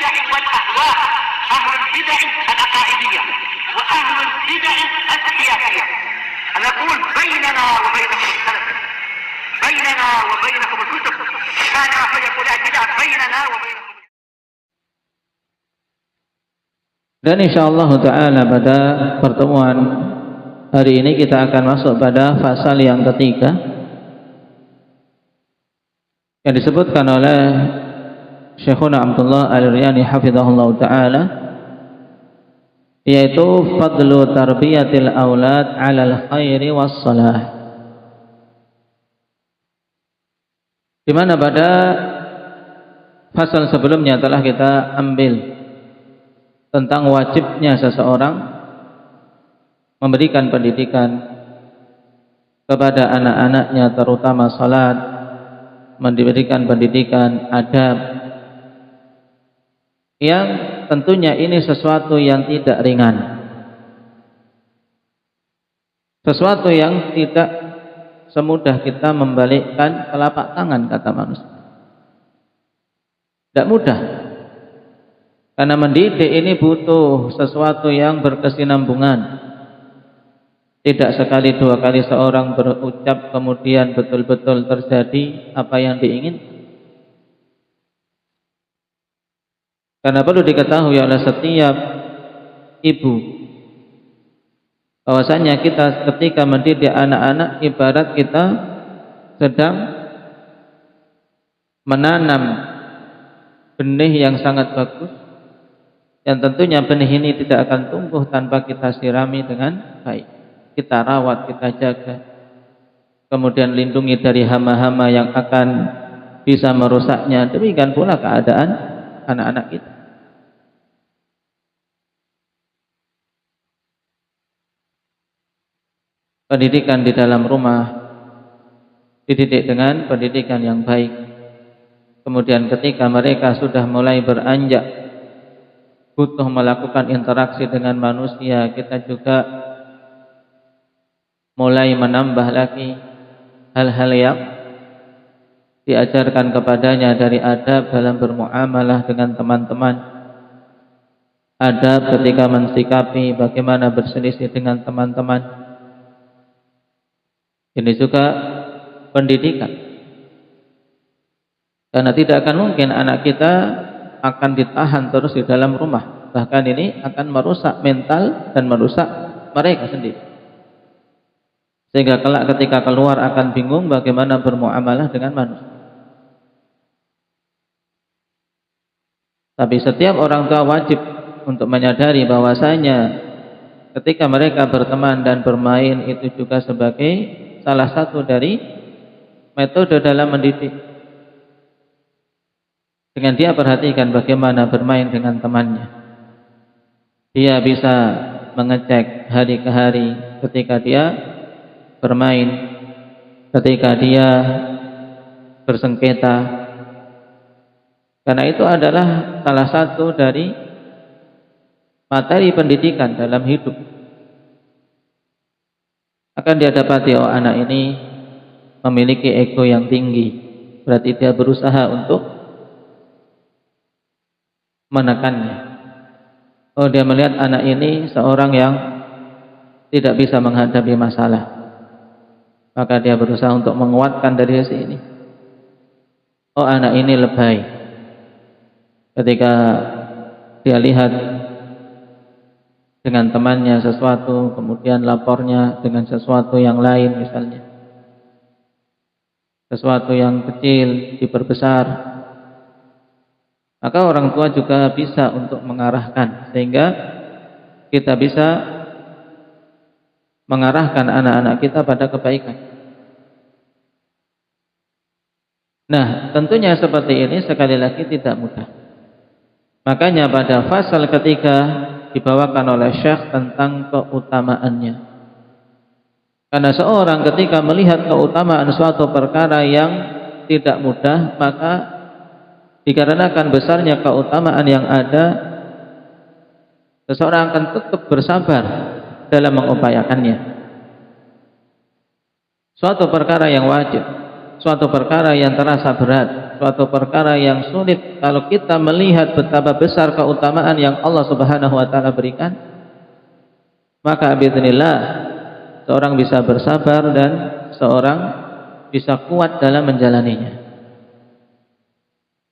البدع والأهواء، أهل البدع العقائدية وأهل البدع السياسية. نقول بيننا وبينكم السلف، بيننا وبينكم الكتب، كان فيقول البدع بيننا وبينكم. Dan insyaallah ta'ala pada pertemuan hari ini kita akan masuk pada fasal yang ketiga yang disebutkan oleh Syekhuna Abdullah Al-Riyani hafizahullah ta'ala, yaitu fadlu tarbiyatil aulad 'alal khairi was salah. Di mana pada fasal sebelumnya telah kita ambil tentang wajibnya seseorang memberikan pendidikan kepada anak-anaknya, terutama salat, memberikan pendidikan adab, yang tentunya ini sesuatu yang tidak ringan, sesuatu yang tidak semudah kita membalikkan telapak tangan, kata manusia. Tidak mudah, karena mendidik ini butuh sesuatu yang berkesinambungan. Tidak sekali dua kali seorang berucap kemudian betul-betul terjadi apa yang diinginkan. Karena perlu diketahui oleh setiap ibu bahwasanya kita ketika mendidik anak-anak ibarat kita sedang menanam benih yang sangat bagus, yang tentunya benih ini tidak akan tumbuh tanpa kita sirami dengan baik, kita rawat, kita jaga, kemudian lindungi dari hama-hama yang akan bisa merusaknya. Demikian pula keadaan anak-anak kita. Pendidikan di dalam rumah dididik dengan pendidikan yang baik. Kemudian ketika mereka sudah mulai beranjak butuh melakukan interaksi dengan manusia, kita juga mulai menambah lagi hal-hal yang diajarkan kepadanya dari adab dalam bermuamalah dengan teman-teman, adab ketika mensikapi bagaimana berselisih dengan teman-teman. Ini juga pendidikan, karena tidak akan mungkin anak kita akan ditahan terus di dalam rumah. Bahkan ini akan merusak mental dan merusak mereka sendiri, sehingga kelak ketika keluar akan bingung bagaimana bermuamalah dengan manusia. Tapi setiap orang tua wajib untuk menyadari bahwasanya ketika mereka berteman dan bermain itu juga sebagai salah satu dari metode dalam mendidik. Dengan dia perhatikan bagaimana bermain dengan temannya, dia bisa mengecek hari ke hari ketika dia bermain, ketika dia bersengketa, karena itu adalah salah satu dari materi pendidikan dalam hidup. Akan dia dapati, oh anak ini memiliki ego yang tinggi, berarti dia berusaha untuk menekannya. Oh, dia melihat anak ini seorang yang tidak bisa menghadapi masalah, maka dia berusaha untuk menguatkan dari sisi ini. Oh, anak ini lebay. Ketika dia lihat dengan temannya sesuatu, kemudian lapornya dengan sesuatu yang lain, misalnya sesuatu yang kecil diperbesar, maka orang tua juga bisa untuk mengarahkan, sehingga kita bisa mengarahkan anak-anak kita pada kebaikan. Nah, tentunya seperti ini sekali lagi tidak mudah. Makanya pada fasal ketiga dibawakan oleh Syekh tentang keutamaannya. Karena seorang ketika melihat keutamaan suatu perkara yang tidak mudah, maka dikarenakan besarnya keutamaan yang ada, seseorang akan tetap bersabar dalam mengupayakannya. Suatu perkara yang wajib, suatu perkara yang terasa berat, suatu perkara yang sulit, kalau kita melihat betapa besar keutamaan yang Allah Subhanahu wa taala berikan, maka bismillah seorang bisa bersabar dan seorang bisa kuat dalam menjalaninya.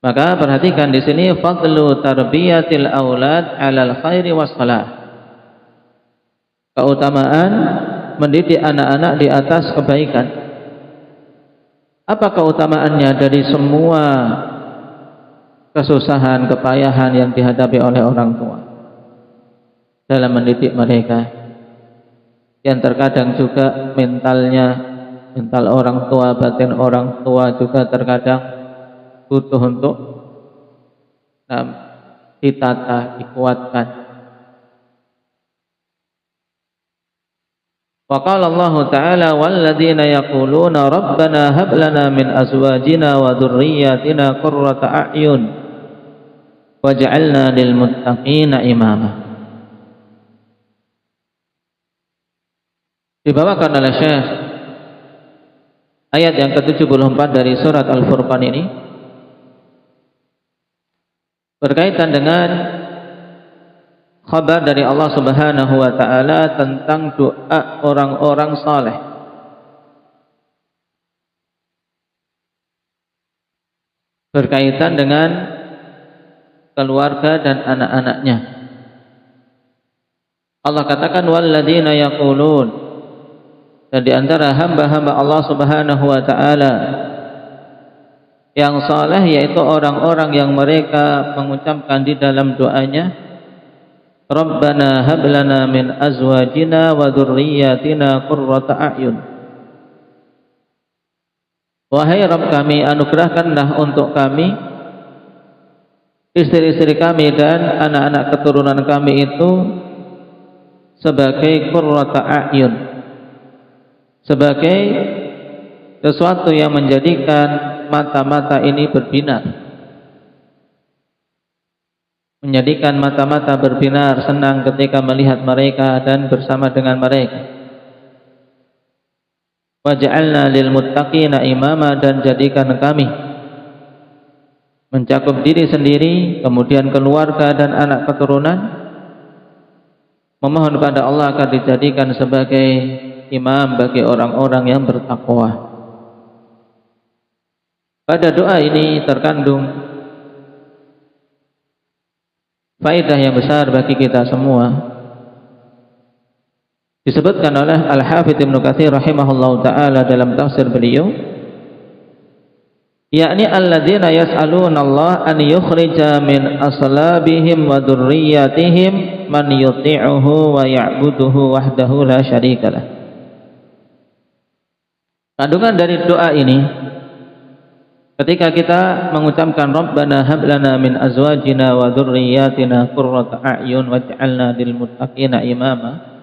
Maka perhatikan di sini fadlu tarbiyatil aulad 'alal khairi was salah. Keutamaan mendidik anak-anak di atas kebaikan. Apa keutamaannya dari semua kesusahan, kepayahan yang dihadapi oleh orang tua dalam mendidik mereka? Yang terkadang juga mental orang tua, batin orang tua juga terkadang butuh untuk ditata, dikuatkan. Wa qala Allah Ta'ala walladzina yaquluna rabbana hab lana min azwajina wa dhurriyyatina qurrata a'yun waj'alna lil muttaqina imama. Dibawakan oleh Syekh ayat yang ke-74 dari surat Al-Furqan ini berkaitan dengan khabar dari Allah Subhanahu wa taala tentang doa orang-orang saleh. Berkaitan dengan keluarga dan anak-anaknya. Allah katakan walladzina yaqulun, dan di antara hamba-hamba Allah Subhanahu wa taala yang saleh yaitu orang-orang yang mereka mengucapkan di dalam doanya Rabbana hab lana min azwajina wa dzurriyyatina qurrata a'yun. Wahai Rabb kami, anugerahkanlah untuk kami istri-istri kami dan anak-anak keturunan kami itu sebagai qurrata a'yun, sebagai sesuatu yang menjadikan mata-mata ini berbinar, menjadikan mata-mata berbinar, senang ketika melihat mereka dan bersama dengan mereka. Waj'alna lil muttaqina imama, dan jadikan kami mencakup diri sendiri, kemudian keluarga dan anak keturunan, memohon pada Allah agar dijadikan sebagai imam bagi orang-orang yang bertakwa. Pada doa ini terkandung faedah yang besar bagi kita semua. Disebutkan oleh Al-Hafidz Ibnu Katsir rahimahullahu taala dalam tafsir beliau, yakni alladzina yas'aluna Allah an yukhrija min aslabihim wa dzurriyyatihim man yuti'uhu wa ya'buduhu wahdahu la syarikalah. Kandungan dari doa ini, ketika kita mengucapkan Rabbana hab lana min azwajina wa dzurriyyatina qurrata a'yun waj'alna lil muttaqina imama,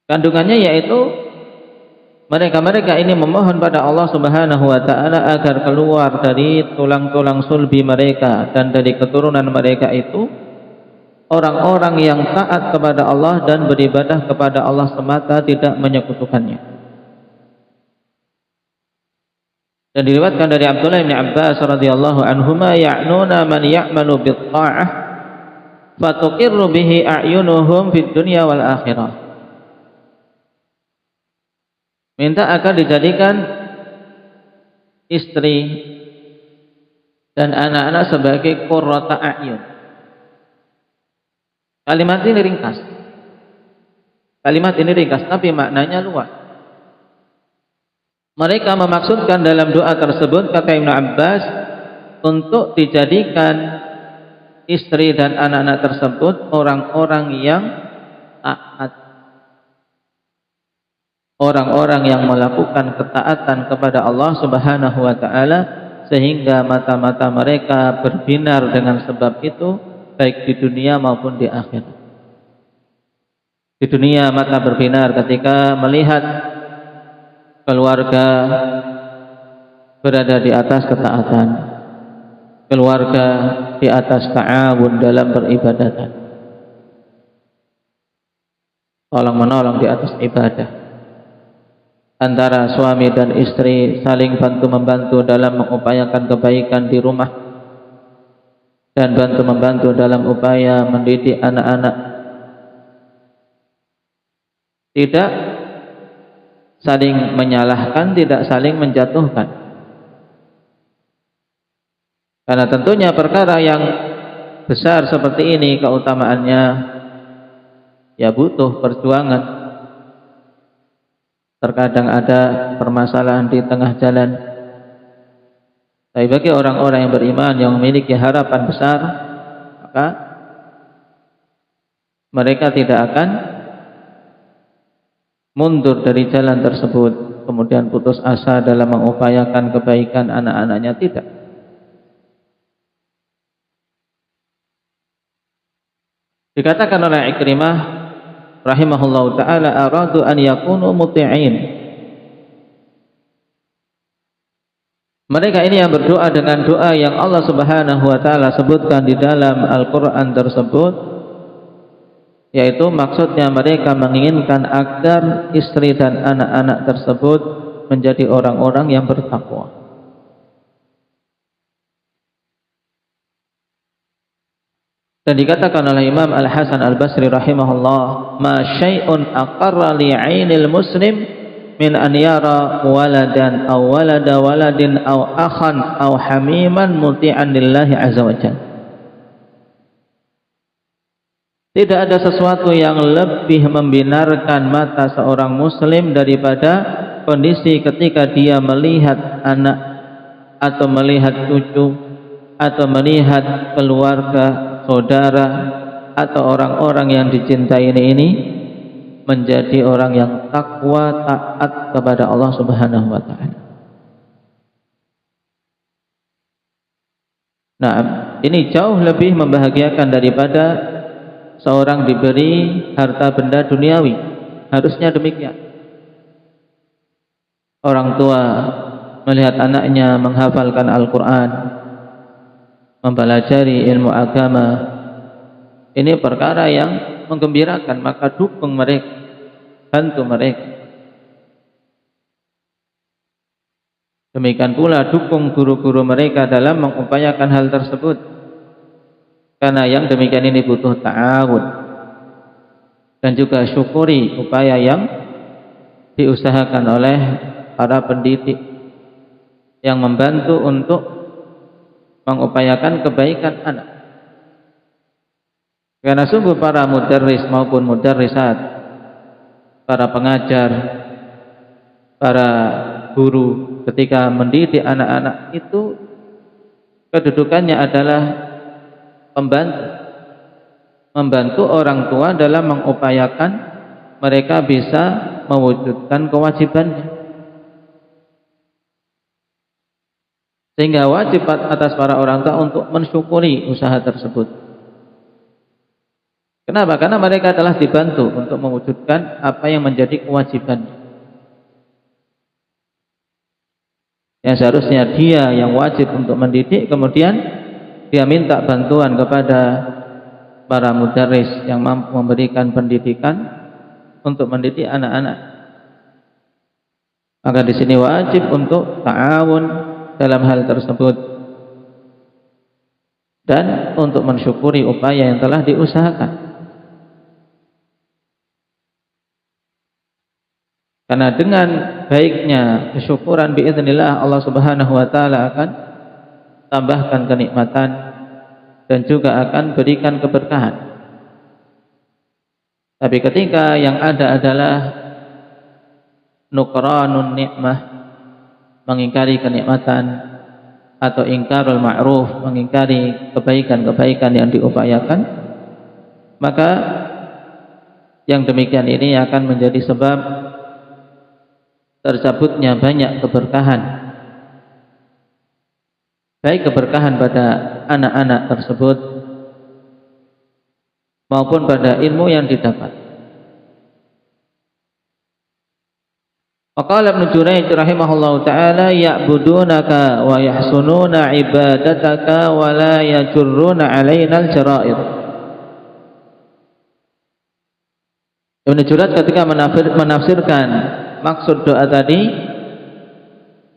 kandungannya yaitu mereka-mereka ini memohon pada Allah Subhanahu wa taala agar keluar dari tulang-tulang sulbi mereka dan dari keturunan mereka itu orang-orang yang taat kepada Allah dan beribadah kepada Allah semata, tidak menyekutukannya. Dan diriwayatkan dari Abdullah bin Abbas radhiyallahu anhuma, ya'nuna man ya'malu bit ta'ah fatuqirru bihi a'yunuhum fid dunya wal akhirah. Minta agar dijadikan istri dan anak-anak sebagai qurrata a'yun. Kalimat ini ringkas. Kalimat ini ringkas tapi maknanya luas. Mereka memaksudkan dalam doa tersebut, kata Ibnu Abbas, untuk dijadikan istri dan anak-anak tersebut orang-orang yang taat, orang-orang yang melakukan ketaatan kepada Allah Subhanahu wa taala, sehingga mata-mata mereka berbinar dengan sebab itu, baik di dunia maupun di akhirat. Di dunia mata berbinar ketika melihat keluarga berada di atas ketaatan, keluarga di atas ta'awun dalam beribadatan, tolong menolong di atas ibadah. antara suami dan istri saling bantu-membantu dalam mengupayakan kebaikan di rumah dan bantu-membantu dalam upaya mendidik anak-anak. Tidak saling menyalahkan, tidak saling menjatuhkan. Karena tentunya perkara yang besar seperti ini keutamaannya ya butuh perjuangan. Terkadang ada permasalahan di tengah jalan. Tapi bagi orang-orang yang beriman yang memiliki harapan besar, maka mereka tidak akan mundur dari jalan tersebut, kemudian putus asa dalam mengupayakan kebaikan anak-anaknya, tidak. Dikatakan oleh Ikrimah rahimahullahu ta'ala, aradu an yakunu muti'in. Mereka ini yang berdoa dengan doa yang Allah subhanahu wa ta'ala sebutkan di dalam Al-Quran tersebut, yaitu maksudnya mereka menginginkan agar istri dan anak-anak tersebut menjadi orang-orang yang bertakwa. Dan dikatakan oleh Imam Al-Hasan Al-Basri rahimahullah, ma syai'un aqarra li 'ainil muslim min an yara waladan aw walada waladin aw akhan aw hamiman muti'an lillahi azza wa jalla. Tidak ada sesuatu yang lebih membenarkan mata seorang muslim daripada kondisi ketika dia melihat anak atau melihat cucu atau melihat keluarga, saudara atau orang-orang yang dicintai ini menjadi orang yang takwa, taat kepada Allah Subhanahu wa taala. Nah, ini jauh lebih membahagiakan daripada seorang diberi harta benda duniawi. Harusnya demikian. Orang tua melihat anaknya menghafalkan Al-Quran, mempelajari ilmu agama, ini perkara yang menggembirakan, maka dukung mereka, bantu mereka. Demikian pula dukung guru-guru mereka dalam mengupayakan hal tersebut, karena yang demikian ini butuh ta'awun. Dan juga syukuri upaya yang diusahakan oleh para pendidik yang membantu untuk mengupayakan kebaikan anak. Karena sungguh para mudarris maupun mudarrisat, para pengajar, para guru ketika mendidik anak-anak itu kedudukannya adalah membantu orang tua dalam mengupayakan mereka bisa mewujudkan kewajibannya. Sehingga wajib atas para orang tua untuk mensyukuri usaha tersebut. Kenapa? Karena mereka telah dibantu untuk mewujudkan apa yang menjadi kewajibannya. Yang seharusnya dia yang wajib untuk mendidik, kemudian dia minta bantuan kepada para mudarris yang mampu memberikan pendidikan untuk mendidik anak-anak. Maka di sini wajib untuk ta'awun dalam hal tersebut dan untuk mensyukuri upaya yang telah diusahakan. Karena dengan baiknya kesyukuran biiznillah Allah Subhanahu wa taala akan tambahkan kenikmatan dan juga akan berikan keberkahan. Tapi ketika yang ada adalah nukranun nikmah, mengingkari kenikmatan, atau ingkarul ma'ruf, mengingkari kebaikan-kebaikan yang diupayakan, maka yang demikian ini akan menjadi sebab tercabutnya banyak keberkahan, baik keberkahan pada anak-anak tersebut maupun pada ilmu yang didapat. Qala Ibnu Jurayj rahimahullahu taala, ya'budunaka wa yahsununa ibadataka wa la yajurruna 'alaina al-jara'id. Ibnu Jurayj ketika menafsirkan maksud doa tadi,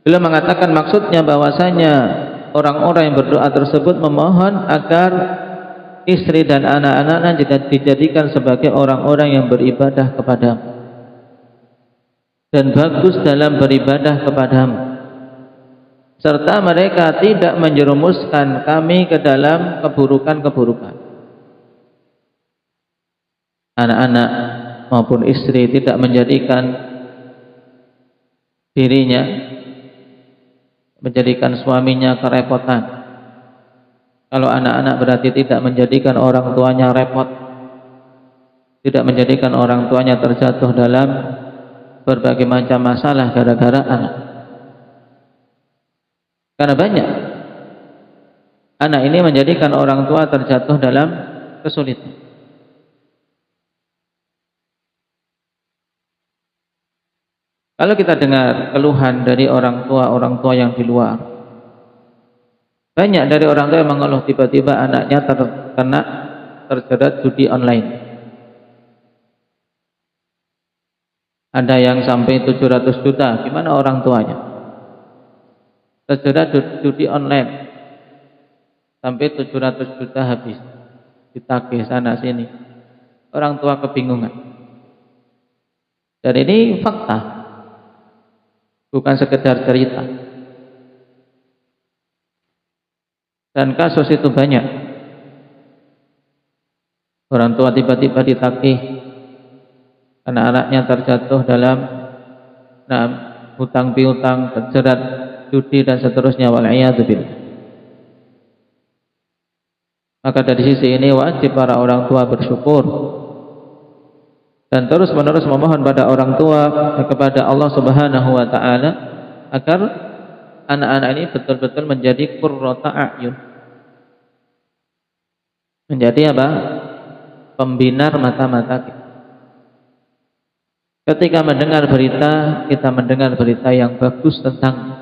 beliau mengatakan maksudnya bahwasanya orang-orang yang berdoa tersebut memohon agar istri dan anak-anaknya dijadikan sebagai orang-orang yang beribadah kepadamu dan bagus dalam beribadah kepadamu, serta mereka tidak menjerumuskan kami ke dalam keburukan-keburukan. Anak-anak maupun istri tidak menjadikan dirinya, menjadikan suaminya kerepotan. Kalau anak-anak berarti tidak menjadikan orang tuanya repot, tidak menjadikan orang tuanya terjatuh dalam berbagai macam masalah gara-gara anak. Karena banyak anak ini menjadikan orang tua terjatuh dalam kesulitan. Kalau kita dengar keluhan dari orang tua yang di luar, banyak dari orang tua yang mengeluh tiba-tiba anaknya terjerat judi online. Ada yang sampai 700 juta, gimana orang tuanya? Terjerat judi online, sampai 700 juta habis, ditagih sana sini. Orang tua kebingungan. Dan ini fakta, bukan sekedar cerita. Dan kasus itu banyak. Orang tua tiba-tiba ditagih, anak-anaknya terjatuh dalam hutang piutang, terjerat judi dan seterusnya, wal'iyadzubillah. Maka dari sisi ini wajib para orang tua bersyukur dan terus menerus memohon pada orang tua, kepada Allah Subhanahu wa taala, agar anak-anak ini betul-betul menjadi qurrata a'yun, menjadi apa? Pembinar mata-mata kita. Ketika mendengar berita, kita mendengar berita yang bagus tentang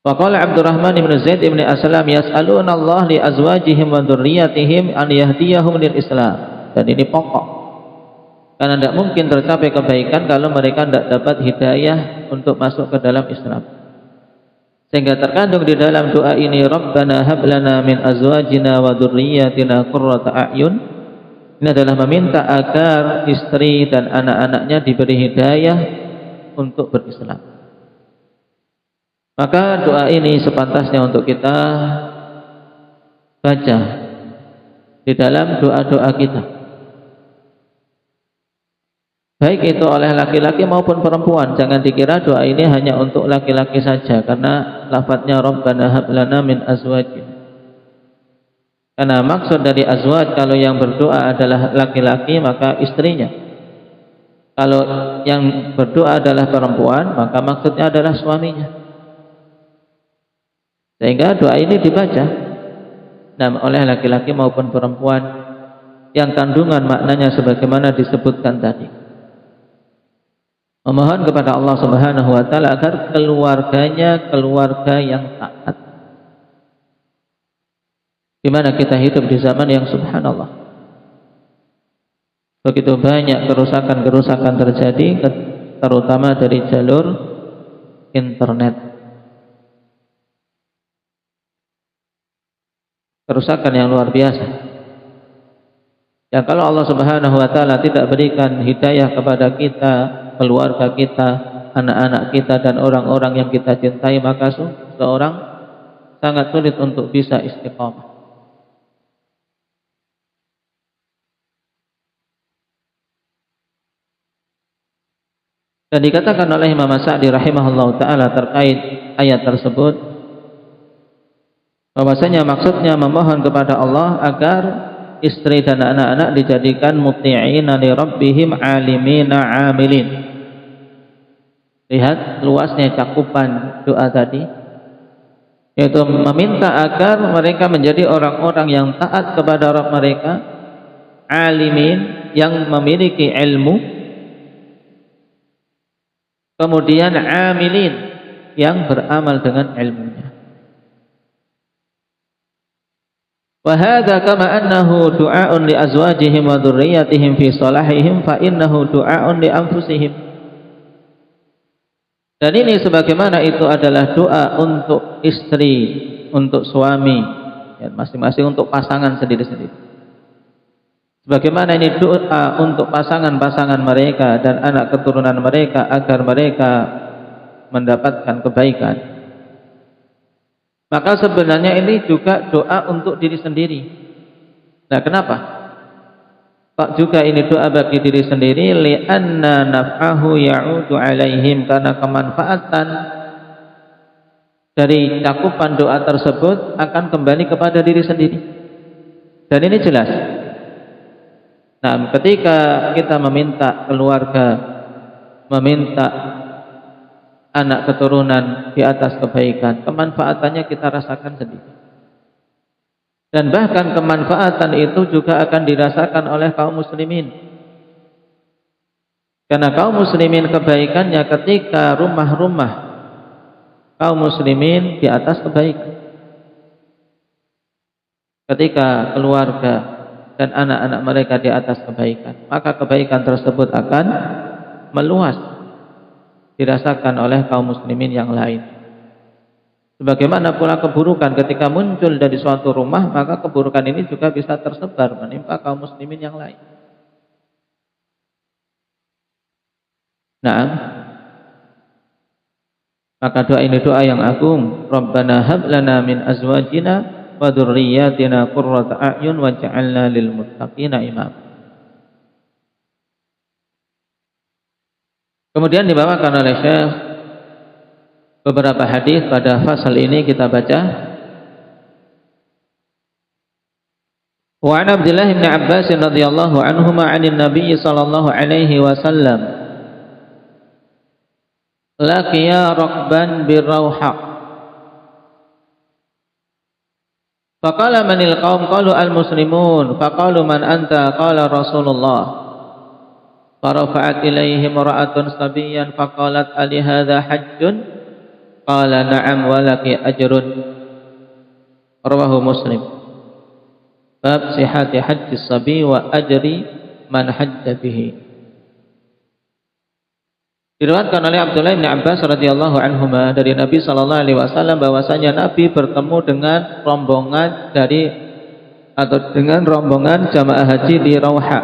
Faqala Abdurrahman ibn Zaid ibn Aslam yas'aluna Allah li azwajihim wa dzurriyyatihim an yahdiyahum lil Islam. Dan ini pokok. Karena tidak mungkin tercapai kebaikan kalau mereka tidak dapat hidayah untuk masuk ke dalam Islam. Sehingga terkandung di dalam doa ini, Rabbana hab lana min azwajina wa dzurriyyatina qurrata a'yun. Ini adalah meminta agar istri dan anak-anaknya diberi hidayah untuk berislam. Maka doa ini sepantasnya untuk kita baca di dalam doa-doa kita, baik itu oleh laki-laki maupun perempuan. Jangan dikira doa ini hanya untuk laki-laki saja, karena lafadznya Rabbana hab lana min azwajina. Karena maksud dari azwaj, kalau yang berdoa adalah laki-laki maka istrinya, kalau yang berdoa adalah perempuan maka maksudnya adalah suaminya. Sehingga doa ini dibaca oleh laki-laki maupun perempuan, yang kandungan maknanya sebagaimana disebutkan tadi. Memohon kepada Allah Subhanahu wa taala agar keluarganya keluarga yang taat. Di mana kita hidup di zaman yang subhanallah, begitu banyak kerusakan-kerusakan terjadi, terutama dari jalur internet. Kerusakan yang luar biasa. Yang kalau Allah Subhanahu wa taala tidak berikan hidayah kepada kita, keluarga kita, anak-anak kita dan orang-orang yang kita cintai, maka seorang sangat sulit untuk bisa istiqamah. Dan dikatakan oleh Imam Sa'di rahimahullah ta'ala terkait ayat tersebut, bahwasanya maksudnya memohon kepada Allah agar istri dan anak-anak dijadikan muti'ina li rabbihim alimina amilin. Lihat luasnya cakupan doa tadi, yaitu meminta agar mereka menjadi orang-orang yang taat kepada Rabb mereka, alimin, yang memiliki ilmu, kemudian amilin, yang beramal dengan ilmunya. Wa hadza kama annahu du'aun li azwajihim wa dzurriyyatihim fi salahihim fa innahu du'aun li anfusihim. Dan ini sebagaimana itu adalah doa untuk istri, untuk suami, ya, masing-masing untuk pasangan sendiri-sendiri. Sebagaimana ini doa untuk pasangan-pasangan mereka dan anak keturunan mereka agar mereka mendapatkan kebaikan. Maka sebenarnya ini juga doa untuk diri sendiri. Nah, kenapa? Kok juga ini doa bagi diri sendiri? Li'anna naf'ahu ya'udu alaihim, karena kemanfaatan dari cakupan doa tersebut akan kembali kepada diri sendiri. Dan ini jelas. Nah, ketika kita meminta keluarga, meminta anak keturunan di atas kebaikan, kemanfaatannya kita rasakan sendiri. Dan bahkan kemanfaatan itu juga akan dirasakan oleh kaum muslimin. Karena kaum muslimin kebaikannya ketika rumah-rumah kaum muslimin di atas kebaikan. Ketika keluarga dan anak-anak mereka di atas kebaikan, maka kebaikan tersebut akan meluas, dirasakan oleh kaum muslimin yang lain. Sebagaimana pula keburukan ketika muncul dari suatu rumah, maka keburukan ini juga bisa tersebar menimpa kaum muslimin yang lain. Nah, maka doa ini doa yang agung. Rabbana hab lana min azwajina wa dzurriyyatina qurrata a'yun waj'alna lil muttaqina imama. Kemudian dibawakan oleh Syekh beberapa hadis pada fasal ini, kita baca. Wa 'an Abdullah bin Abbas radhiyallahu anhuma 'anil Nabiy sallallahu alaihi wasallam laqiya raqban birrawha faqala manil qaum qalu al muslimun faqalu man anta qala Rasulullah farafa'at ilaihim ra'atun sabiyyan faqalat ali hadza hajjun qala na'am walaki ajrun. Rawahu Muslim. Bab sihhati hajji sabi wa ajri man hajja bihi. Diriwayatkan oleh Abdullah bin Abbas radhiyallahu anhuma dari Nabi sallallahu alaihi wasallam bahwasanya Nabi bertemu dengan rombongan dengan rombongan jamaah haji di Rawha.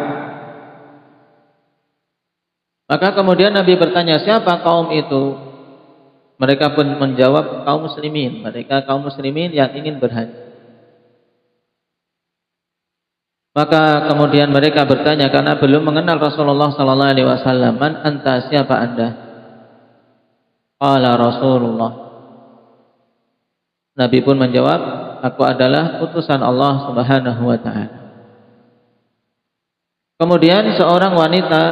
Maka kemudian Nabi bertanya, siapa kaum itu? Mereka pun menjawab, kaum muslimin. Mereka kaum muslimin yang ingin berhaji. Maka kemudian mereka bertanya karena belum mengenal Rasulullah sallallahu alaihi wasallam, man anta, siapa Anda? Qala Rasulullah. Nabi pun menjawab, aku adalah utusan Allah Subhanahu wa taala. Kemudian seorang wanita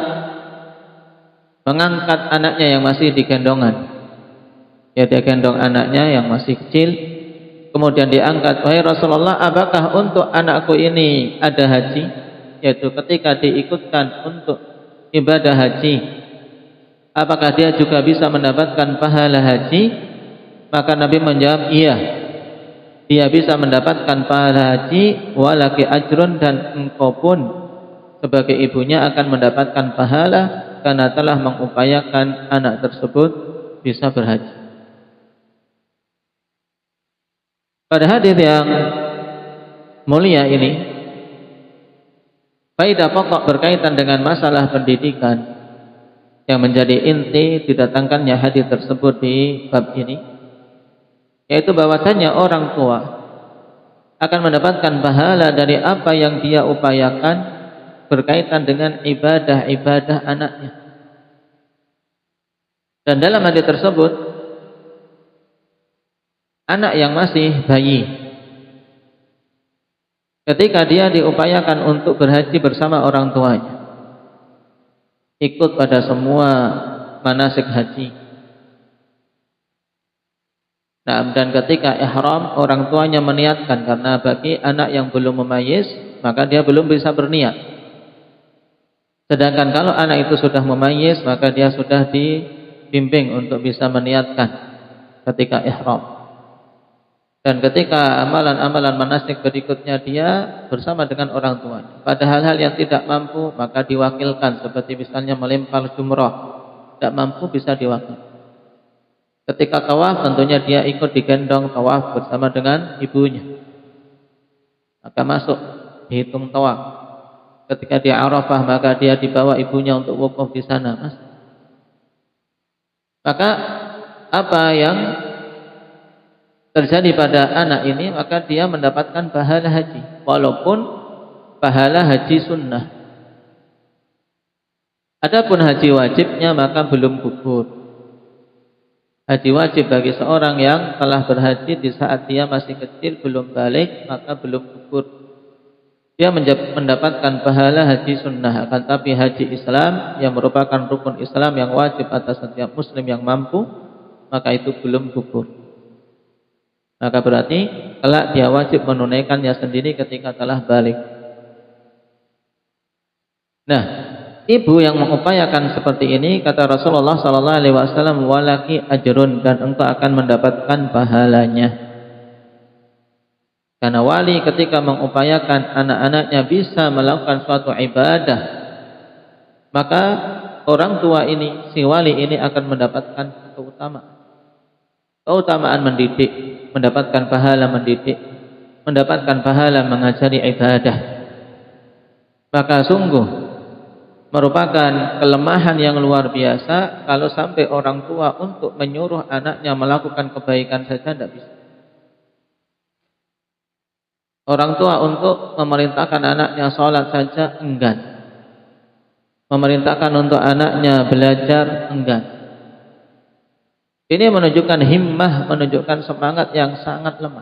mengangkat anaknya yang masih digendongan. Ya, dia gendong anaknya yang masih kecil, kemudian diangkat, wahai Rasulullah, apakah untuk anakku ini ada haji? Yaitu ketika diikutkan untuk ibadah haji, apakah dia juga bisa mendapatkan pahala haji? Maka Nabi menjawab, iya, dia bisa mendapatkan pahala haji, walaki ajrun, dan engkau pun sebagai ibunya akan mendapatkan pahala karena telah mengupayakan anak tersebut bisa berhaji. Pada hadis yang mulia ini, faedah pokok berkaitan dengan masalah pendidikan yang menjadi inti didatangkannya hadis tersebut di bab ini, yaitu bahwasanya orang tua akan mendapatkan pahala dari apa yang dia upayakan berkaitan dengan ibadah-ibadah anaknya. Dan dalam hadis tersebut, anak yang masih bayi, ketika dia diupayakan untuk berhaji bersama orang tuanya, ikut pada semua manasik haji. Nah, dan ketika ihram, orang tuanya meniatkan, karena bagi anak yang belum memayyiz, maka dia belum bisa berniat. Sedangkan kalau anak itu sudah memayyiz, maka dia sudah dibimbing untuk bisa meniatkan ketika ihram. Dan ketika amalan-amalan manasik berikutnya dia bersama dengan orang tuanya. Pada hal-hal yang tidak mampu maka diwakilkan, seperti misalnya melempar jumrah. Tidak mampu bisa diwakil. Ketika tawaf tentunya dia ikut digendong tawaf bersama dengan ibunya. Maka masuk dihitung tawaf. Ketika di Arafah maka dia dibawa ibunya untuk wukuf di sana, Mas. Maka apa yang terjadi pada anak ini, maka dia mendapatkan pahala haji, walaupun pahala haji sunnah. Adapun haji wajibnya maka belum gugur. Haji wajib bagi seorang yang telah berhaji di saat dia masih kecil, belum balik, maka belum gugur. Dia mendapatkan pahala haji sunnah. Akan tapi haji Islam yang merupakan rukun Islam yang wajib atas setiap muslim yang mampu, maka itu belum gugur. Maka berarti kelak dia wajib menunaikannya sendiri ketika telah balik. Nah, ibu yang mengupayakan seperti ini, kata Rasulullah sallallahu alaihi wasallam, walaki ajrun, dan engkau akan mendapatkan pahalanya. Karena wali ketika mengupayakan anak-anaknya bisa melakukan suatu ibadah, maka orang tua ini, si wali ini akan mendapatkan keutamaan mendidik, mendapatkan pahala mendidik, mendapatkan pahala mengajari ibadah. Maka sungguh merupakan kelemahan yang luar biasa kalau sampai orang tua untuk menyuruh anaknya melakukan kebaikan saja tidak bisa. Orang tua untuk memerintahkan anaknya sholat saja enggan. Memerintahkan untuk anaknya belajar enggan. Ini menunjukkan himmah, menunjukkan semangat yang sangat lemah.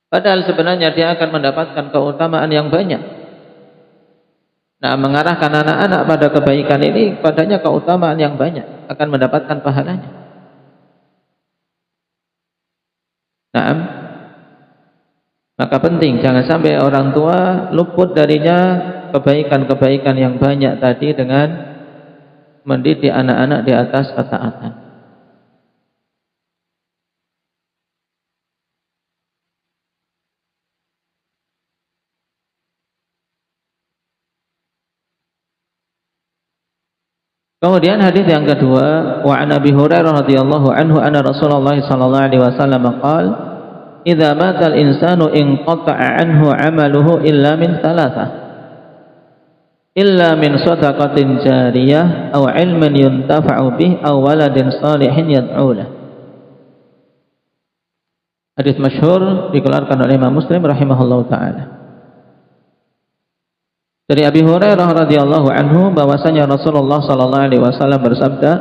Padahal sebenarnya dia akan mendapatkan keutamaan yang banyak. Nah, mengarahkan anak-anak pada kebaikan ini, padanya keutamaan yang banyak, akan mendapatkan pahalanya. Nah, maka penting jangan sampai orang tua luput darinya kebaikan-kebaikan yang banyak tadi dengan mendidik anak-anak di atas ketaatan. Kemudian hadis yang kedua, wa an Abi Hurairah radhiyallahu anhu anna Rasulullah sallallahu alaihi wasallam qala, "Idza mata al-insanu inqata'a anhu 'amaluhu illa min thalathah. Illa min shadaqatin jariyah aw 'ilmin yuntafa'u bih aw waladin shalihin yad'u lah." Hadis masyhur dikeluarkan oleh Imam Muslim rahimahullahu taala. Dari Abi Hurairah radhiyallahu anhu bahwasanya Rasulullah sallallahu alaihi wasallam bersabda,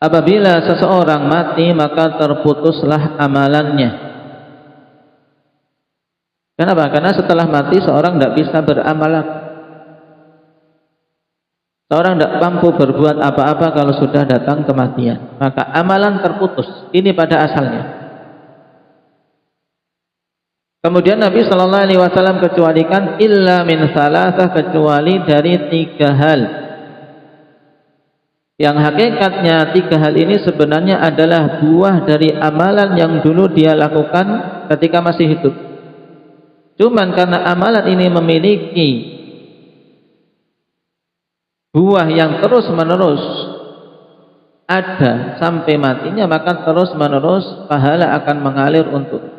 apabila seseorang mati maka terputuslah amalannya. Kenapa? Karena setelah mati seorang tidak bisa beramal lagi. Seorang tidak mampu berbuat apa-apa kalau sudah datang kematian. Maka amalan terputus. Ini pada asalnya. Kemudian Nabi sallallahu alaihi wasallam kecualikan illa min salasah, kecuali dari 3 hal. Yang hakikatnya 3 hal ini sebenarnya adalah buah dari amalan yang dulu dia lakukan ketika masih hidup. Cuman karena amalan ini memiliki buah yang terus menerus ada sampai matinya, maka terus menerus pahala akan mengalir untuk.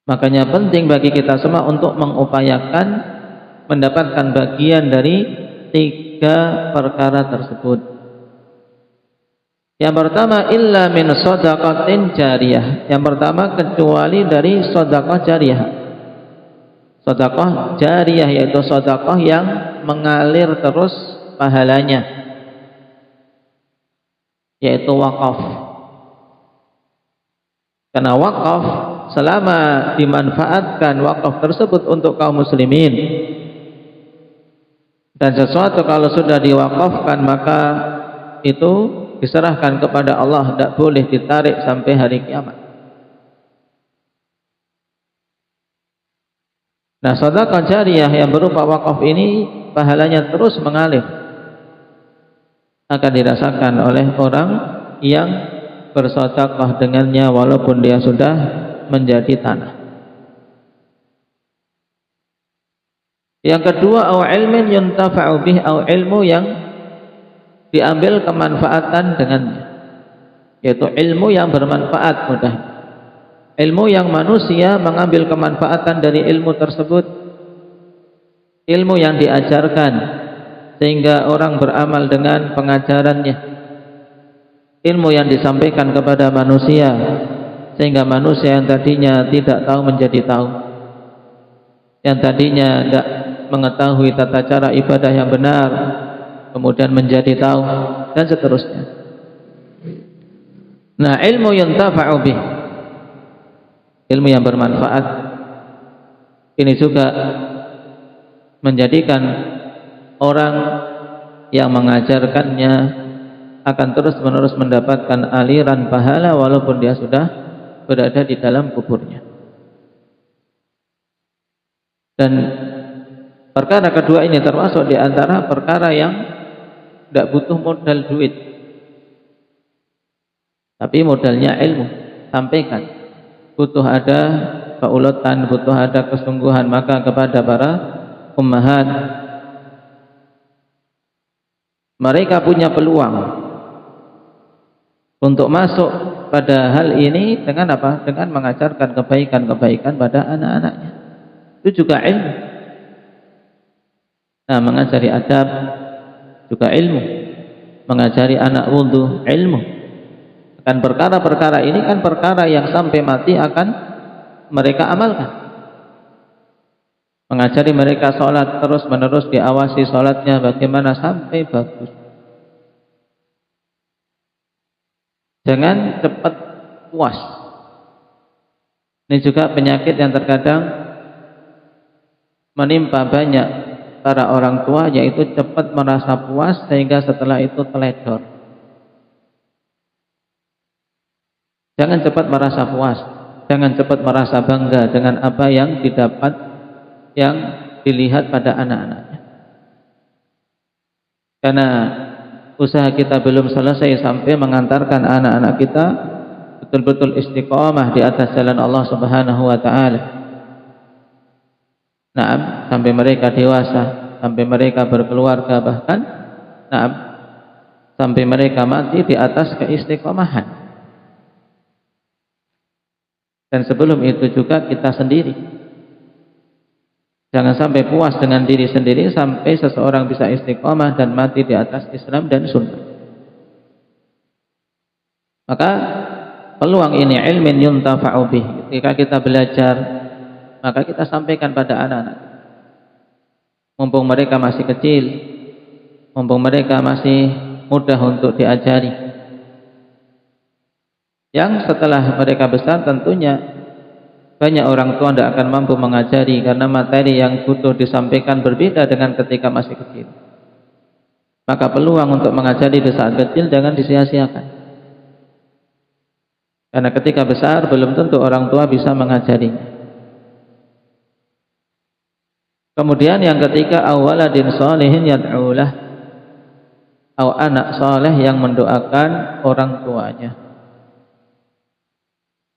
Makanya penting bagi kita semua untuk mengupayakan mendapatkan bagian dari 3 perkara tersebut. Yang pertama, illa min shadaqatin jariyah. Yang pertama, kecuali dari sedekah jariyah. Sedekah jariyah yaitu sedekah yang mengalir terus pahalanya, yaitu wakaf. Karena wakaf, selama dimanfaatkan wakaf tersebut untuk kaum muslimin, dan sesuatu kalau sudah diwakafkan maka itu diserahkan kepada Allah, tidak boleh ditarik sampai hari kiamat. Nah, sedekah jariyah yang berupa wakaf ini pahalanya terus mengalir. akan dirasakan oleh orang yang bersedekah dengannya walaupun dia sudah menjadi tanah. Yang kedua, au ilmin yuntafa'u bih, au ilmu yang diambil kemanfaatan dengannya, yaitu ilmu yang bermanfaat. Mudah, ilmu yang manusia mengambil kemanfaatan dari ilmu tersebut, ilmu yang diajarkan sehingga orang beramal dengan pengajarannya, ilmu yang disampaikan kepada manusia sehingga manusia yang tadinya tidak tahu menjadi tahu, yang tadinya tidak mengetahui tata cara ibadah yang benar kemudian menjadi tahu, dan seterusnya. Nah, ilmu yuntafa'u bih, ilmu yang bermanfaat, ini juga menjadikan orang yang mengajarkannya akan terus-menerus mendapatkan aliran pahala walaupun dia sudah berada di dalam kuburnya. Dan perkara kedua ini termasuk di antara perkara yang tidak butuh modal duit, tapi modalnya ilmu. Sampaikan, butuh ada keuletan, butuh ada kesungguhan. Maka kepada para ummahat, mereka punya peluang untuk masuk pada hal ini dengan apa? Dengan mengajarkan kebaikan-kebaikan pada anak-anaknya. Itu juga ilmu. Nah, mengajari adab juga ilmu, mengajari anak wudu ilmu. Kan perkara-perkara ini kan perkara yang sampai mati akan mereka amalkan. Mengajari mereka sholat terus-menerus, diawasi sholatnya bagaimana sampai bagus. Jangan cepat puas. Ini juga penyakit yang terkadang menimpa banyak para orang tua, yaitu cepat merasa puas sehingga setelah itu teledor. Jangan cepat merasa puas, jangan cepat merasa bangga dengan apa yang didapat, yang dilihat pada anak-anaknya. Karena usaha kita belum selesai sampai mengantarkan anak-anak kita betul-betul istiqomah di atas jalan Allah Subhanahu wa taala. Naam, sampai mereka dewasa, sampai mereka berkeluarga, bahkan naam, sampai mereka mati di atas keistiqomahan. Dan sebelum itu juga kita sendiri. Jangan sampai puas dengan diri sendiri sampai seseorang bisa istiqomah dan mati di atas Islam dan sunnah. Maka peluang ini ilmin yuntafa'u bih. Ketika kita belajar, maka kita sampaikan pada anak-anak. Mumpung mereka masih kecil, mumpung mereka masih mudah untuk diajari. Yang setelah mereka besar tentunya banyak orang tua tidak akan mampu mengajari karena materi yang butuh disampaikan berbeda dengan ketika masih kecil. Maka peluang untuk mengajari di saat kecil jangan disia-siakan. Karena ketika besar belum tentu orang tua bisa mengajarinya. Kemudian yang ketiga, awaladin sholihin yad'ulah, atau anak soleh yang mendoakan orang tuanya.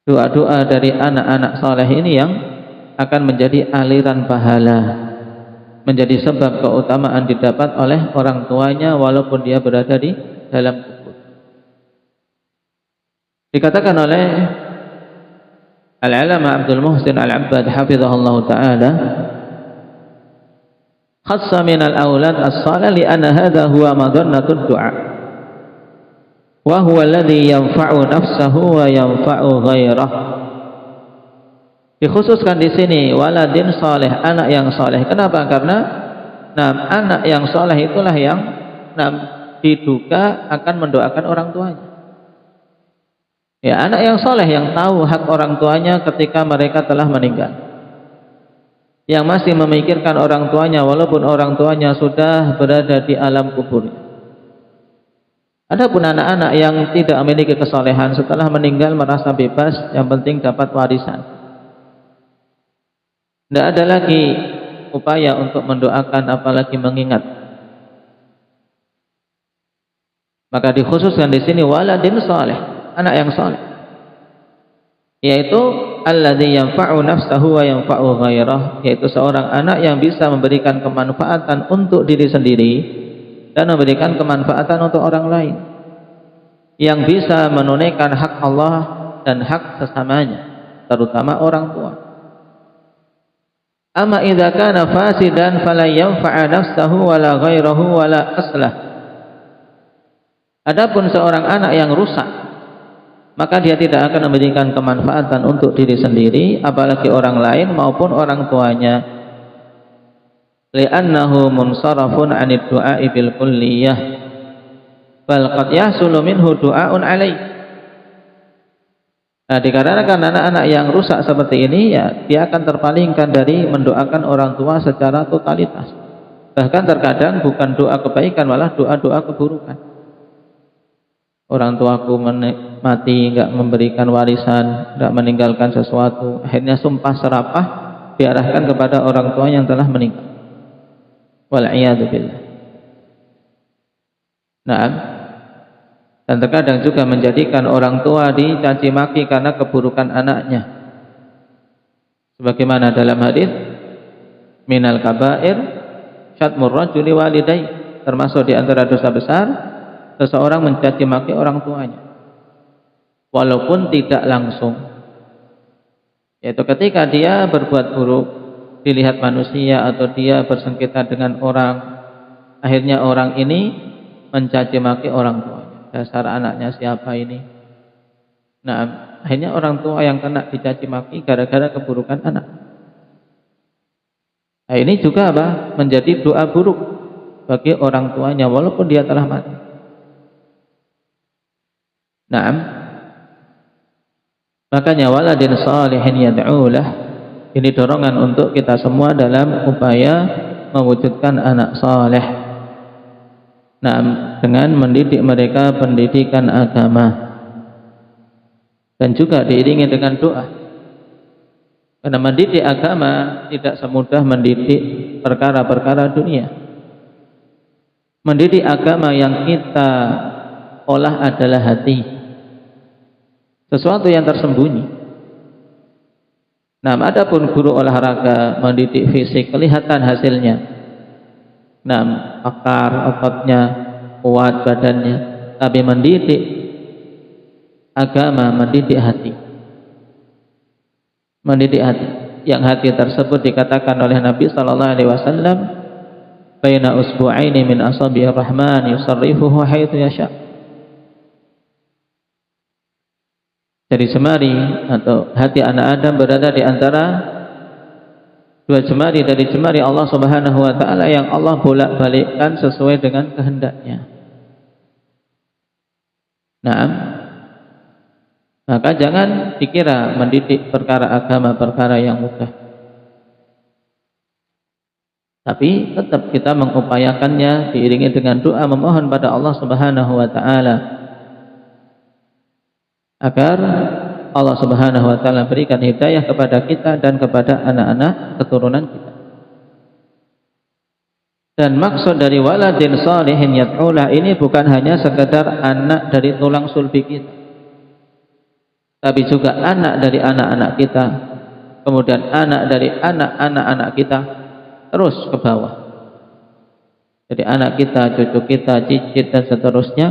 Doa-doa dari anak-anak soleh ini yang akan menjadi aliran pahala, menjadi sebab keutamaan didapat oleh orang tuanya walaupun dia berada di dalam kubur. Dikatakan oleh Al-Alama Abdul Muhsin Al-Abbad hafizahullah ta'ala, khassa minal awlad as-salih li'anna hadha huwa madhannatud du'a wa huwa alladhi yanfa'u nafsahu wa yanfa'u ghairah. Dikhususkan di sini waladin saleh, anak yang saleh. Kenapa? Karena anak yang saleh itulah yang diduga akan mendoakan orang tuanya. Ya, anak yang saleh yang tahu hak orang tuanya ketika mereka telah meninggal, yang masih memikirkan orang tuanya walaupun orang tuanya sudah berada di alam kubur. Adapun anak-anak yang tidak memiliki kesolehan setelah meninggal merasa bebas, yang penting dapat warisan. Tidak ada lagi upaya untuk mendoakan apalagi mengingat. Maka dikhususkan di sini waladin saleh, anak yang saleh, yaitu alladzi yanfa'u nafsahu wa yanfa'u ghairah, yaitu seorang anak yang bisa memberikan kemanfaatan untuk diri sendiri dan memberikan kemanfaatan untuk orang lain, yang bisa menunaikan hak Allah dan hak sesamanya, terutama orang tua. Amma idza kana fasidan fala yanfa'a nafsahu wala ghairahu wala aslah. Adapun seorang anak yang rusak, maka dia tidak akan memberikan kemanfaatan untuk diri sendiri, apalagi orang lain maupun orang tuanya. Li'annahu munsarafun 'anid du'a'i bil kulliyah, bal qad yahsulu minhu du'a'un 'alaih. Nah, dikarenakan anak-anak yang rusak seperti ini, ya dia akan terpalingkan dari mendoakan orang tua secara totalitas. Bahkan terkadang bukan doa kebaikan, malah doa-doa keburukan. Orang tuaku mati, enggak memberikan warisan, enggak meninggalkan sesuatu, akhirnya sumpah serapah diarahkan kepada orang tua yang telah meninggal. Wal'iyadu billah. Nah, dan terkadang juga menjadikan orang tua dicaci maki karena keburukan anaknya. Sebagaimana dalam hadis, minal kabair syatmur rajuli walidai, termasuk di antara dosa besar seseorang mencaci maki orang tuanya, walaupun tidak langsung, yaitu ketika dia berbuat buruk dilihat manusia atau dia bersengketa dengan orang, akhirnya orang ini mencaci maki orang tuanya, dasar anaknya siapa ini. Nah, akhirnya orang tua yang kena dicaci maki gara-gara keburukan anak. Nah, ini juga apa? Menjadi doa buruk bagi orang tuanya walaupun dia telah mati. Naam. Makanya waladin salihin yad'ulah, ini dorongan untuk kita semua dalam upaya mewujudkan anak saleh. Naam, dengan mendidik mereka pendidikan agama dan juga diiringi dengan doa. Karena mendidik agama tidak semudah mendidik perkara-perkara dunia. Mendidik agama yang kita olah adalah hati, sesuatu yang tersembunyi. Nah, adapun guru olahraga mendidik fisik kelihatan hasilnya. Nah, pakar ototnya, kuat badannya, tapi mendidik agama, mendidik hati. Mendidik hati, yang hati tersebut dikatakan oleh Nabi sallallahu alaihi wasallam, baina usbu'aini min asabi'ir rahman yusarrifuhu haitsu yasha'. Dari jemari atau hati anak Adam berada di antara dua jemari dari jemari Allah Subhanahu wa taala yang Allah bolak-balikkan sesuai dengan kehendaknya. Nah, maka jangan dikira mendidik perkara agama perkara yang mudah. Tapi tetap kita mengupayakannya diiringi dengan doa memohon pada Allah Subhanahu wa taala agar Allah Subhanahu wa taala berikan hidayah kepada kita dan kepada anak-anak keturunan kita. Dan maksud dari waladin salihin yad'ulah ini bukan hanya sekedar anak dari tulang sulbi kita, tapi juga anak dari anak-anak kita, kemudian anak dari anak-anak kita, terus ke bawah. Jadi anak kita, cucu kita, cicit dan seterusnya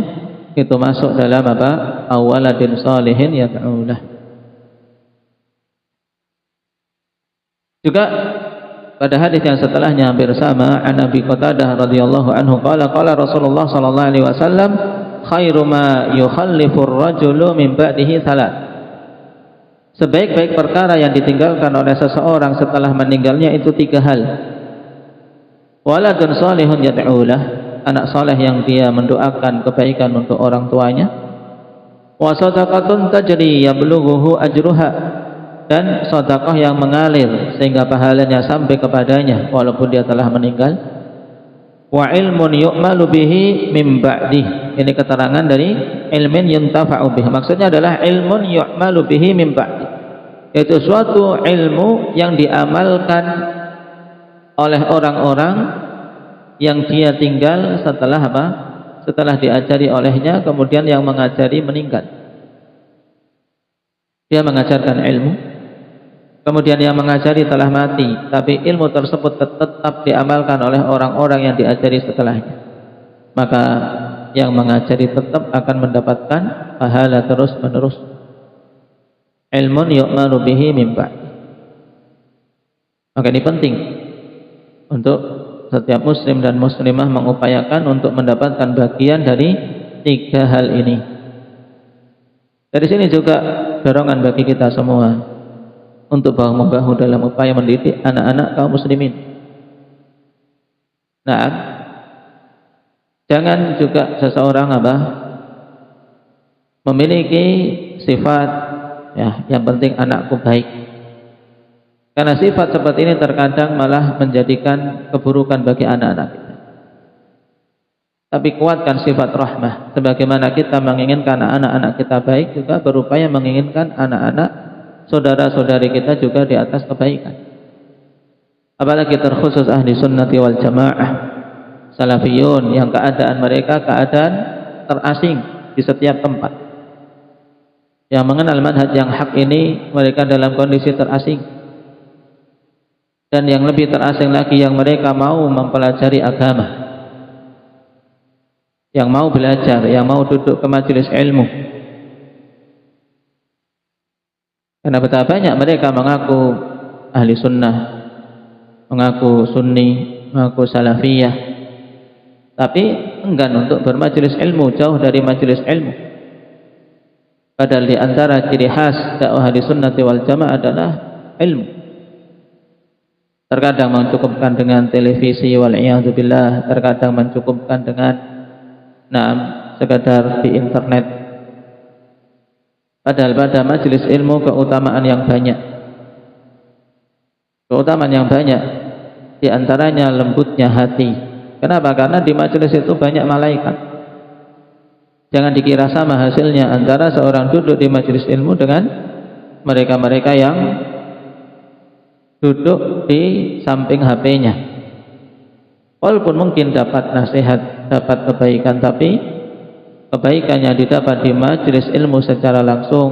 itu masuk dalam apa? Awaladin salihin yad'ulah. Juga pada hadis yang setelahnya hampir sama, an Abi Qatadah radhiyallahu anhu qala qala Rasulullah sallallahu alaihi wasallam, khairu ma yukhallifur rajulu min ba'dihi salat. Sebaik-baik perkara yang ditinggalkan oleh seseorang setelah meninggalnya itu tiga hal. Waladun salihun yad'ulah, anak saleh yang dia mendoakan kebaikan untuk orang tuanya. Wa shadaqatun tajri yablughuhu ajruha, dan sedekah yang mengalir sehingga pahalanya sampai kepadanya walaupun dia telah meninggal. Wa ilmun yu'malu bihi min ba'dih, ini keterangan dari ilmin yuntafa'u bihi, maksudnya adalah ilmun yu'malu bihi min ba'dih, yaitu suatu ilmu yang diamalkan oleh orang-orang yang dia tinggal setelah apa? setelah diajari olehnya, kemudian yang mengajari meninggal. Dia mengajarkan ilmu, kemudian yang mengajari telah mati, tapi ilmu tersebut tetap diamalkan oleh orang-orang yang diajari setelahnya. Maka yang mengajari tetap akan mendapatkan pahala terus menerus. Ilmun yu'malu bihi min ba'd. Maka ini penting untuk setiap muslim dan muslimah mengupayakan untuk mendapatkan bagian dari 3 hal ini. Dari sini juga dorongan bagi kita semua untuk bahu-membahu dalam upaya mendidik anak-anak kaum muslimin. Nah, jangan juga seseorang memiliki sifat yang penting anakku baik. Karena sifat seperti ini terkadang malah menjadikan keburukan bagi anak-anak kita. Tapi kuatkan sifat rahmah, sebagaimana kita menginginkan anak-anak kita baik, juga berupaya menginginkan anak-anak saudara-saudari kita juga di atas kebaikan. Apalagi terkhusus ahli sunnati wal jamaah, salafiyun, yang keadaan mereka keadaan terasing di setiap tempat. Yang mengenal manhaj yang hak ini, mereka dalam kondisi terasing. Dan yang lebih terasing lagi, yang mereka mau mempelajari agama, yang mau belajar, yang mau duduk ke majelis ilmu. Karena betapa banyak mereka mengaku ahli sunnah, mengaku sunni, mengaku salafiyah, tapi enggan untuk bermajelis ilmu, jauh dari majelis ilmu. Padahal di antara ciri khas dakwah ahli sunnati wal jamaah adalah ilmu. Terkadang mencukupkan dengan televisi wal'iyadzubillah, terkadang mencukupkan dengan sekadar di internet. Padahal pada majelis ilmu keutamaan yang banyak. Keutamaan yang banyak, di antaranya lembutnya hati. Kenapa? Karena di majelis itu banyak malaikat. Jangan dikira sama hasilnya antara seorang duduk di majelis ilmu dengan mereka-mereka yang duduk di samping HP-nya. Walaupun mungkin dapat nasihat, dapat kebaikan, tapi kebaikan yang didapat di majelis ilmu secara langsung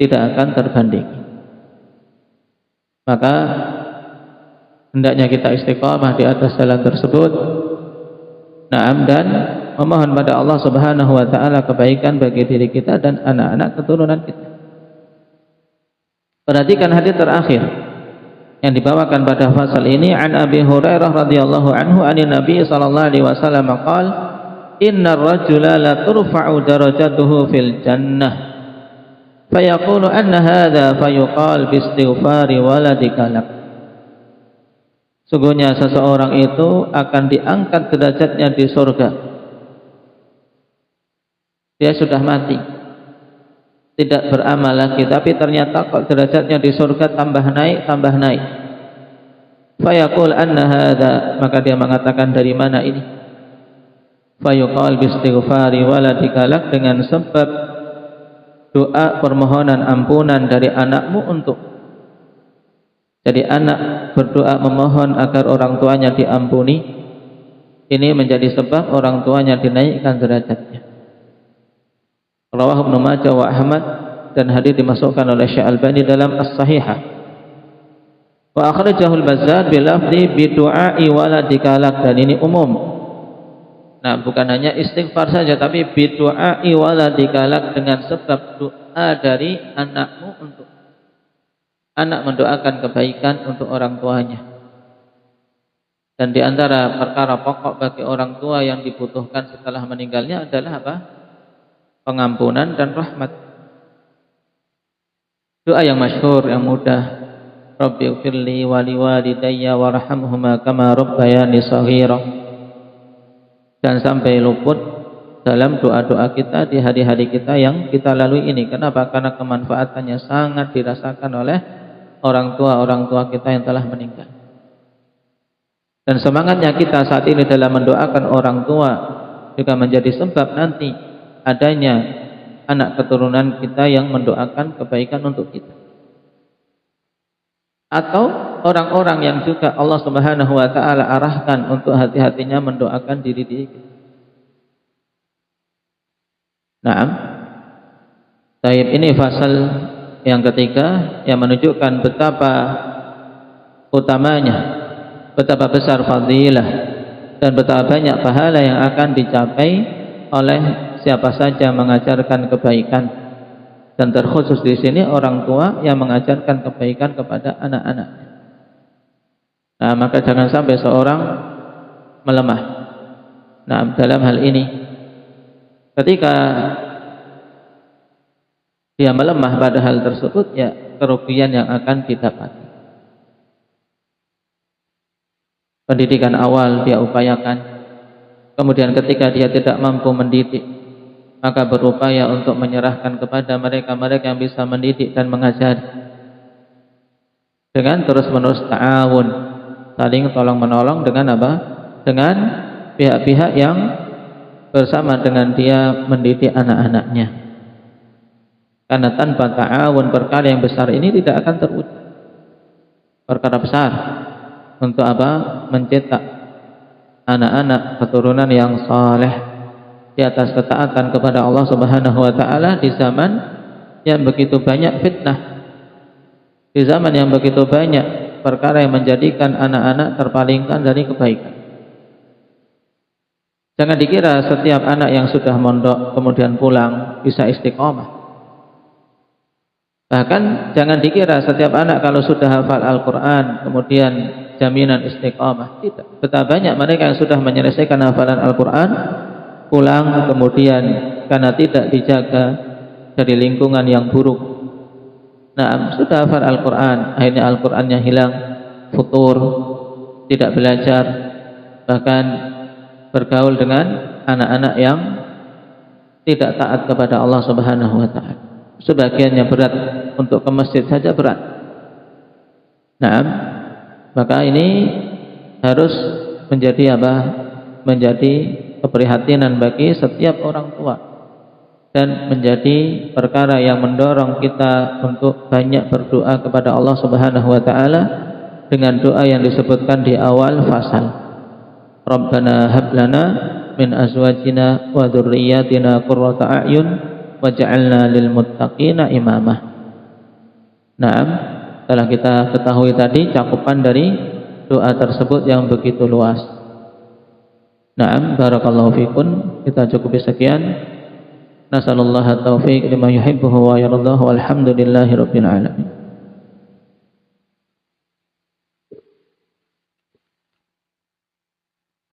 tidak akan terbanding. Maka hendaknya kita istiqamah di atas jalan tersebut. Dan memohon pada Allah Subhanahu wa taala kebaikan bagi diri kita dan anak-anak keturunan kita. Perhatikan hadis terakhir yang dibawakan pada fasal ini, an Abi Hurairah radhiyallahu anhu anin Nabi sallallahu alaihi wasallam qaal innar rajula la turfa'u darajatuhu fil jannah fayaqulu anna hadha fayuqal bi istighfari waladika lak. Sungguhnya seseorang itu akan diangkat derajatnya di surga. Dia sudah mati, tidak beramal lagi, tapi ternyata kok derajatnya di surga tambah naik. Fayaqul anna hadza, maka dia mengatakan dari mana ini? Fayuqal bistighfari waladika lak, dengan sebab doa permohonan ampunan dari anakmu untuk. Jadi anak berdoa memohon agar orang tuanya diampuni, ini menjadi sebab orang tuanya dinaikkan derajatnya. Rawahu Ibnu Majah wa Ahmad, dan hadis dimasukkan oleh Syekh Albani dalam As-Sahihah. Wa akhrajahu al-Bazzar bi lafzi bi du'a'i waladika lak, dan ini umum. Nah, bukan hanya istighfar saja, tapi bi du'a'i waladika lak, dengan sebab doa dari anakmu untuk. Anak mendoakan kebaikan untuk orang tuanya. Dan di antara perkara pokok bagi orang tua yang dibutuhkan setelah meninggalnya adalah apa? Pengampunan dan rahmat. Doa yang masyhur, yang mudah, Rabbighfirli wa liwalidayya warhamhuma kama rabbayani shaghira. Dan sampai luput dalam doa-doa kita di hari-hari kita yang kita lalui ini. Kenapa? Karena kemanfaatannya sangat dirasakan oleh orang tua kita yang telah meninggal. Dan semangatnya kita saat ini dalam mendoakan orang tua juga menjadi sebab nanti adanya anak keturunan kita yang mendoakan kebaikan untuk kita. Atau orang-orang yang juga Allah Subhanahu wa taala arahkan untuk hati-hatinya mendoakan diri kita. Naam. Taib, ini fasal yang ketiga yang menunjukkan betapa utamanya, betapa besar fadilah dan betapa banyak pahala yang akan dicapai oleh siapa saja mengajarkan kebaikan, dan terkhusus di sini orang tua yang mengajarkan kebaikan kepada anak-anaknya. Nah, maka jangan sampai seorang melemah. Nah, dalam hal ini, ketika dia melemah pada hal tersebut, ya kerugian yang akan didapati. Pendidikan awal dia upayakan, kemudian ketika dia tidak mampu mendidik, maka berupaya untuk menyerahkan kepada mereka-mereka yang bisa mendidik dan mengajari, dengan terus-menerus ta'awun, saling tolong-menolong dengan apa? Dengan pihak-pihak yang bersama dengan dia mendidik anak-anaknya. Karena tanpa ta'awun perkara yang besar ini tidak akan terwujud. Perkara besar untuk apa? Mencetak anak-anak keturunan yang saleh di atas ketaatan kepada Allah Subhanahu wa taala di zaman yang begitu banyak fitnah, di zaman yang begitu banyak perkara yang menjadikan anak-anak terpalingkan dari kebaikan. Jangan dikira setiap anak yang sudah mondok kemudian pulang bisa istiqomah. Bahkan jangan dikira setiap anak kalau sudah hafal Al-Quran kemudian jaminan istiqomah. Tidak. Betapa banyak mereka yang sudah menyelesaikan hafalan Al-Quran, pulang kemudian karena tidak dijaga dari lingkungan yang buruk. Nah, sudah hafal Al-Quran, akhirnya Al-Qurannya hilang, futur, tidak belajar, bahkan bergaul dengan anak-anak yang tidak taat kepada Allah Subhanahu wa taala. Sebagiannya berat, untuk ke masjid saja berat. Nah, maka ini harus menjadi apa? Menjadi keprihatinan bagi setiap orang tua, dan menjadi perkara yang mendorong kita untuk banyak berdoa kepada Allah Subhanahu wa taala dengan doa yang disebutkan di awal fasal. Rabbana hab lana min azwajina wa dzurriyyatina qurrata a'yun waj'alna lil muttaqina imamah. Naam, telah kita ketahui tadi cakupan dari doa tersebut yang begitu luas. Naam, barakallahu fikum. Kita cukupi sekian. Nasallallahu at-taufiq lima yuhibbuhu wa yardahu. Walhamdulillahirabbil alamin.